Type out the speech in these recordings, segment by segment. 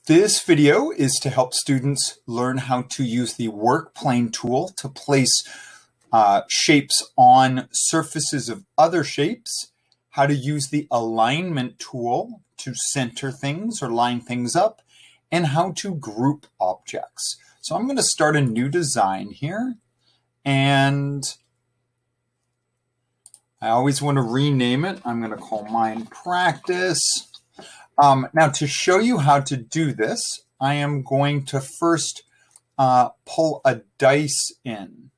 This video is to help students learn how to use the workplane tool to place shapes on surfaces of other shapes, how to use the alignment tool to center things or line things up, and how to group objects. So I'm going to start a new design here, and I always want to rename it. I'm going to call mine Practice. Now, to show you how to do this, I am going to first pull a dice in.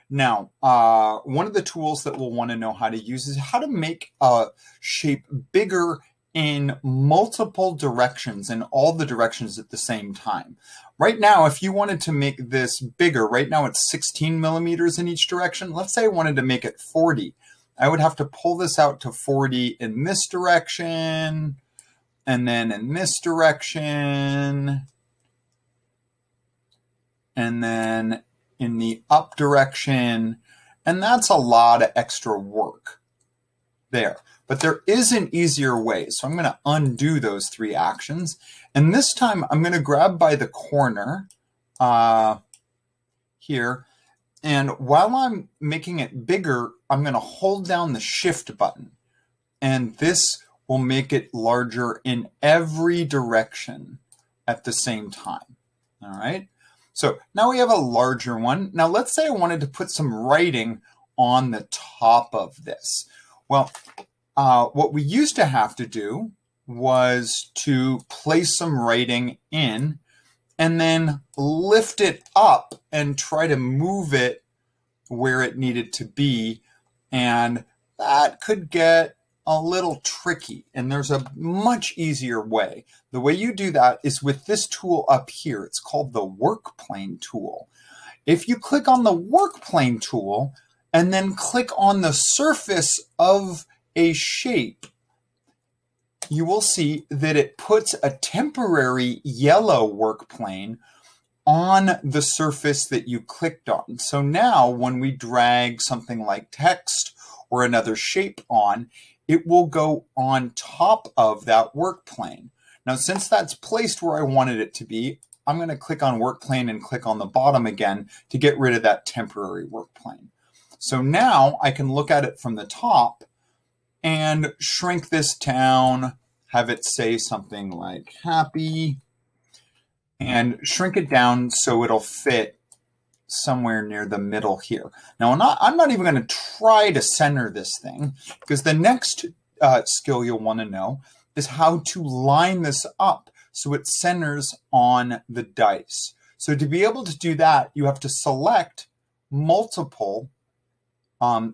Now, one of the tools that we'll want to know how to use is how to make a shape bigger in multiple directions, in all the directions at the same time. Right now, if you wanted to make this bigger, right now it's 16 millimeters in each direction. Let's say I wanted to make it 40. I would have to pull this out to 40 in this direction, and then in this direction, and then in the up direction, and that's a lot of extra work there. But there is an easier way, so I'm going to undo those three actions, and this time I'm going to grab by the corner here, and while I'm making it bigger, I'm going to hold down the Shift button, and this will make it larger in every direction at the same time. All right. So now we have a larger one. Now let's say I wanted to put some writing on the top of this. Well, what we used to have to do was to place some writing in and then lift it up and try to move it where it needed to be. And that could get a little tricky, and there's a much easier way. The way you do that is with this tool up here. It's called the workplane tool. If you click on the workplane tool and then click on the surface of a shape, you will see that it puts a temporary yellow workplane on the surface that you clicked on. So now when we drag something like text or another shape on, it will go on top of that workplane. Now, since that's placed where I wanted it to be, I'm going to click on workplane and click on the bottom again to get rid of that temporary workplane. So now I can look at it from the top and shrink this down, have it say something like happy, and shrink it down so it'll fit somewhere near the middle here. Now, I'm not even going to try to center this thing, because the next skill you'll want to know is how to line this up so it centers on the dice. So to be able to do that, you have to select multiple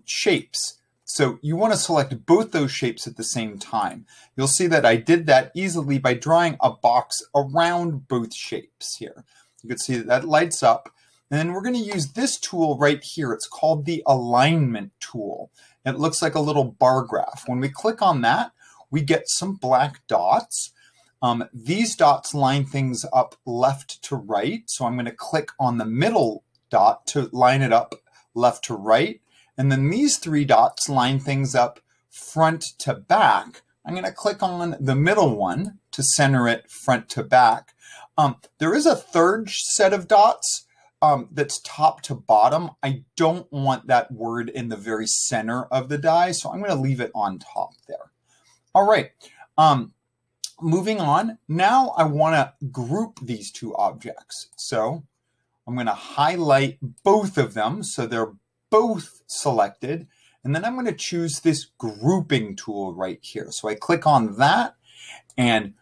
shapes. So you want to select both those shapes at the same time. You'll see that I did that easily by drawing a box around both shapes here. You can see that lights up. And then we're going to use this tool right here. It's called the alignment tool. It looks like a little bar graph. When we click on that, we get some black dots. These dots line things up left to right. So I'm going to click on the middle dot to line it up left to right. And then these three dots line things up front to back. I'm going to click on the middle one to center it front to back. There is a third set of dots that's top to bottom. I don't want that word in the very center of the die, so I'm going to leave it on top there. All right, moving on. Now I want to group these two objects. So I'm going to highlight both of them so they're both selected, and then I'm going to choose this grouping tool right here. So I click on that, and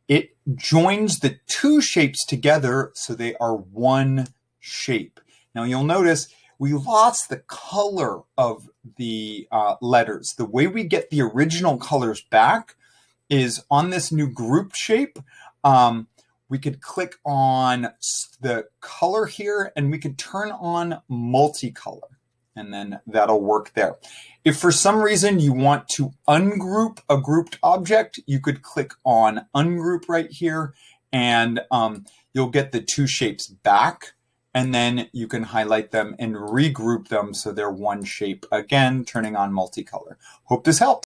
it joins the two shapes together so they are one shape. Now you'll notice we lost the color of the letters. The way we get the original colors back is on this new group shape. We could click on the color here, and we could turn on multicolor, and then that'll work there. If for some reason you want to ungroup a grouped object, you could click on ungroup right here, and you'll get the two shapes back. And then you can highlight them and regroup them so they're one shape again, turning on multicolor. Hope this helps.